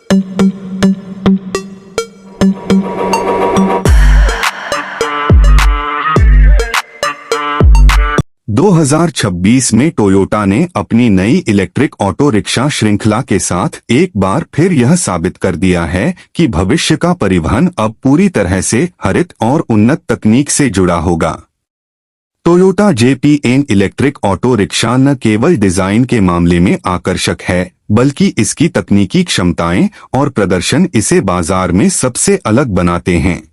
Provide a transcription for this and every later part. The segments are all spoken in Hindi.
2026 में टोयोटा ने अपनी नई इलेक्ट्रिक ऑटो रिक्शा श्रृंखला के साथ एक बार फिर यह साबित कर दिया है कि भविष्य का परिवहन अब पूरी तरह से हरित और उन्नत तकनीक से जुड़ा होगा। Toyota JPN electric auto rickshaw न केवल डिजाइन के मामले में आकर्षक है, बल्कि इसकी तकनीकी क्षमताएं और प्रदर्शन इसे बाजार में सबसे अलग बनाते हैं।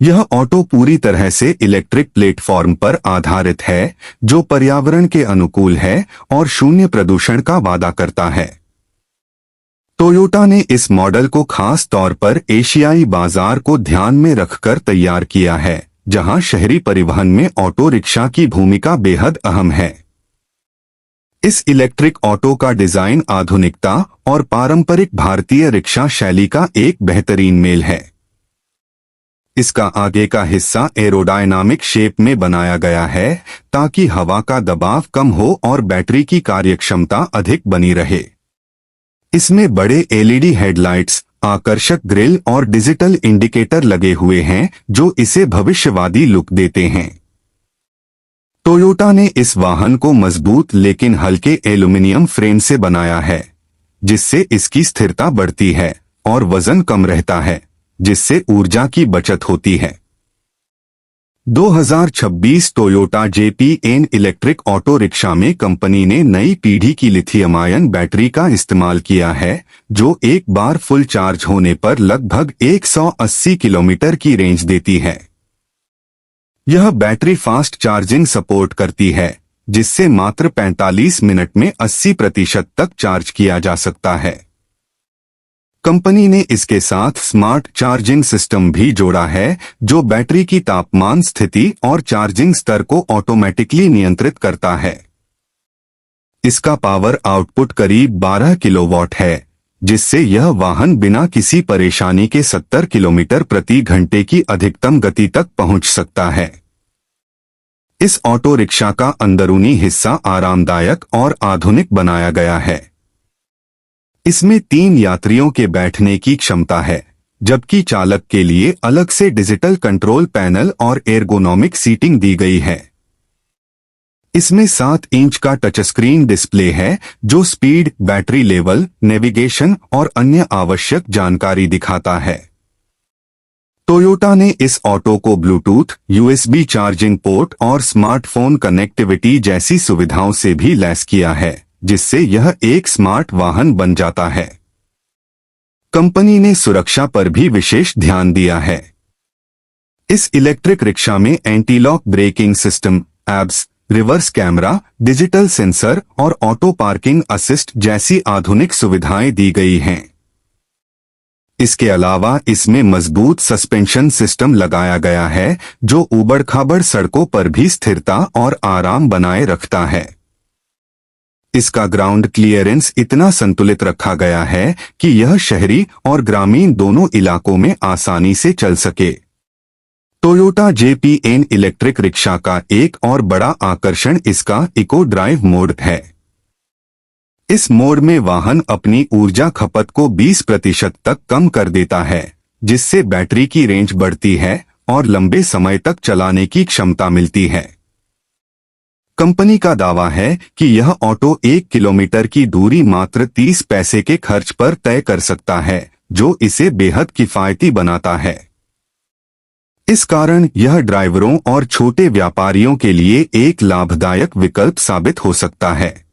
यह ऑटो पूरी तरह से इलेक्ट्रिक प्लेटफॉर्म पर आधारित है, जो पर्यावरण के अनुकूल है और शून्य प्रदूषण का वादा करता है। टोयोटा ने इस मॉडल को खास तौर पर एशियाई बाजार को ध्यान में रखकर तैयार किया है, जहां शहरी परिवहन में ऑटो रिक्शा की भूमिका बेहद अहम है। इस इलेक्ट्रिक ऑटो का डिजाइन आधुनिकता और पारंपरिक भारतीय रिक्शा शैली का एक बेहतरीन मेल है। इसका आगे का हिस्सा एरोडायनामिक शेप में बनाया गया है, ताकि हवा का दबाव कम हो और बैटरी की कार्यक्षमता अधिक बनी रहे। इसमें बड़े LED हेडलाइट्स, आकर्षक ग्रिल और डिजिटल इंडिकेटर लगे हुए हैं, जो इसे भविष्यवादी लुक देते हैं। टोयोटा ने इस वाहन को मजबूत लेकिन हल्के एल्यूमीनियम फ्रेम से बनाया है, जिससे इसकी स्थिरता बढ़ती है और वजन कम रहता है, जिससे ऊर्जा की बचत होती है। 2026 Toyota JPN electric auto rickshaw में कंपनी ने नई पीढ़ी की लिथियम आयन बैटरी का इस्तेमाल किया है, जो एक बार फुल चार्ज होने पर लगभग 180 किलोमीटर की रेंज देती है। यह बैटरी फास्ट चार्जिंग सपोर्ट करती है, जिससे मात्र 45 मिनट में 80% तक चार्ज किया जा सकता है। कंपनी ने इसके साथ स्मार्ट चार्जिंग सिस्टम भी जोड़ा है, जो बैटरी की तापमान स्थिति और चार्जिंग स्तर को ऑटोमेटिकली नियंत्रित करता है। इसका पावर आउटपुट करीब 12 किलोवाट है, जिससे यह वाहन बिना किसी परेशानी के 70 किलोमीटर प्रति घंटे की अधिकतम गति तक पहुंच सकता है। इस ऑटो रिक्शा का अंदरूनी हिस्सा आरामदायक और आधुनिक बनाया गया है। इसमें 3 यात्रियों के बैठने की क्षमता है, जबकि चालक के लिए अलग से डिजिटल कंट्रोल पैनल और एर्गोनॉमिक सीटिंग दी गई है। इसमें 7 इंच का टच स्क्रीन डिस्प्ले है, जो स्पीड, बैटरी लेवल, नेविगेशन और अन्य आवश्यक जानकारी दिखाता है। टोयोटा ने इस ऑटो को ब्लूटूथ, USB चार्जिंग पोर्ट और स्मार्टफोन कनेक्टिविटी जैसी सुविधाओं से भी लैस किया है, जिससे यह एक स्मार्ट वाहन बन जाता है। कंपनी ने सुरक्षा पर भी विशेष ध्यान दिया है। इस इलेक्ट्रिक रिक्शा में anti lock braking system, ABS, reverse camera, digital sensor और ऑटो पार्किंग असिस्ट जैसी आधुनिक सुविधाएं दी गई हैं। इसके अलावा इसमें मजबूत सस्पेंशन सिस्टम लगाया गया है, जो ऊबड़-खाबड़ सड़कों पर भी स्थिरता और आराम बनाए रखता है। इसका ग्राउंड क्लियरेंस इतना संतुलित रखा गया है कि यह शहरी और ग्रामीण दोनों इलाकों में आसानी से चल सके। टोयोटा JPN इलेक्ट्रिक रिक्शा का एक और बड़ा आकर्षण इसका इको ड्राइव मोड है। इस मोड में वाहन अपनी ऊर्जा खपत को 20% तक कम कर देता है, जिससे बैटरी की रेंज बढ़ती है और लंबे समय तक चलाने की क्षमता मिलती है। कंपनी का दावा है कि यह ऑटो 1 किलोमीटर की दूरी मात्र 30 पैसे के खर्च पर तय कर सकता है, जो इसे बेहद किफायती बनाता है। इस कारण यह ड्राइवरों और छोटे व्यापारियों के लिए एक लाभदायक विकल्प साबित हो सकता है।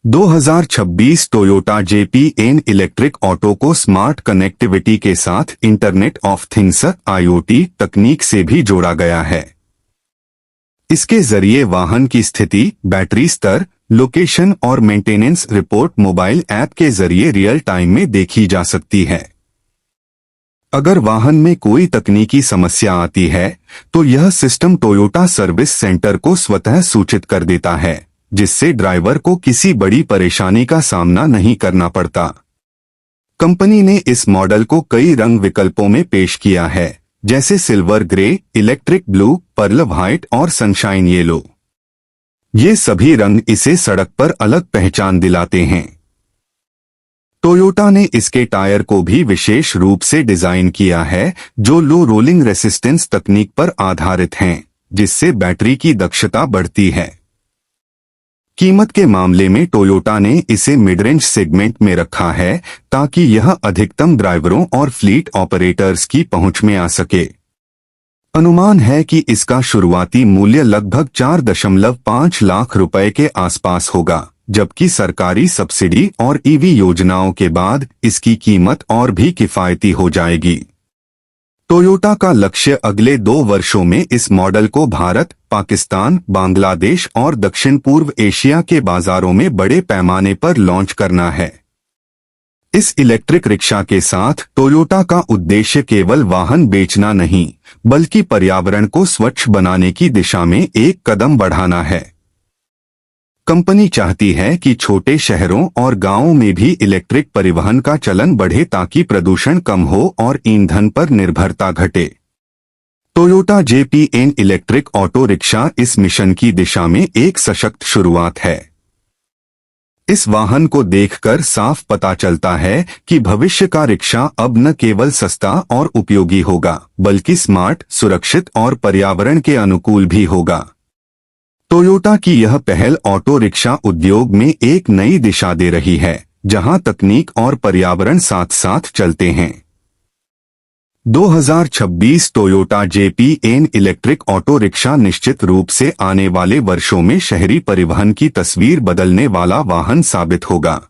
2026 टोयोटा JPN इलेक्ट्रिक ऑटो को स्मार्ट कनेक्टिविटी के साथ इंटरनेट ऑफ थिंग्स IoT तकनीक से भी जोड़ा गया है। इसके जरिए वाहन की स्थिति, बैटरी स्तर, लोकेशन और मेंटेनेंस रिपोर्ट मोबाइल ऐप के जरिए रियल टाइम में देखी जा सकती है। अगर वाहन में कोई तकनीकी समस्या आती है, तो यह सिस्टम टोयोटा सर्विस सेंटर को स्वतः सूचित कर देता है, जिससे ड्राइवर को किसी बड़ी परेशानी का सामना नहीं करना पड़ता। कंपनी ने इस मॉडल को कई रंग विकल्पों में पेश किया है, जैसे silver grey, electric blue, pearl white और सनशाइन येलो। ये सभी रंग इसे सड़क पर अलग पहचान दिलाते हैं। टोयोटा ने इसके टायर को भी विशेष रूप से डिजाइन किया है, जो लो रोलिंग रेसिस्टेंस तकनीक पर आधारित हैं, जिससे बैटरी की दक्षता बढ़ती है। कीमत के मामले में टोयोटा ने इसे मिड रेंज सेगमेंट में रखा है ताकि यह अधिकतम ड्राइवरों और फ्लीट ऑपरेटर्स की पहुंच में आ सके। अनुमान है कि इसका शुरुआती मूल्य लगभग 4.5 लाख रुपए के आसपास होगा, जबकि सरकारी सब्सिडी और ईवी योजनाओं के बाद इसकी कीमत और भी किफायती हो जाएगी। टोयोटा का लक्ष्य अगले 2 वर्षों में इस मॉडल को भारत, पाकिस्तान, बांग्लादेश और दक्षिण पूर्व एशिया के बाजारों में बड़े पैमाने पर लॉन्च करना है। इस इलेक्ट्रिक रिक्शा के साथ टोयोटा का उद्देश्य केवल वाहन बेचना नहीं, बल्कि पर्यावरण को स्वच्छ बनाने की दिशा में एक कदम बढ़ाना है। कंपनी चाहती है कि छोटे शहरों और गांवों में भी इलेक्ट्रिक परिवहन का चलन बढ़े ताकि प्रदूषण कम हो और ईंधन पर निर्भरता घटे। Toyota JPN electric auto rickshaw इस मिशन की दिशा में एक सशक्त शुरुआत है। इस वाहन को देखकर साफ पता चलता है कि भविष्य का रिक्शा अब न केवल सस्ता और उपयोगी होगा, बल्कि स्मार्ट, सुरक्षित और पर्यावरण के अनुकूल भी होगा। टोयोटा की यह पहल ऑटो रिक्शा उद्योग में एक नई दिशा दे रही है, जहां तकनीक और पर्यावरण साथ साथ चलते हैं। 2026 Toyota JPN electric auto rickshaw निश्चित रूप से आने वाले वर्षों में शहरी परिवहन की तस्वीर बदलने वाला वाहन साबित होगा।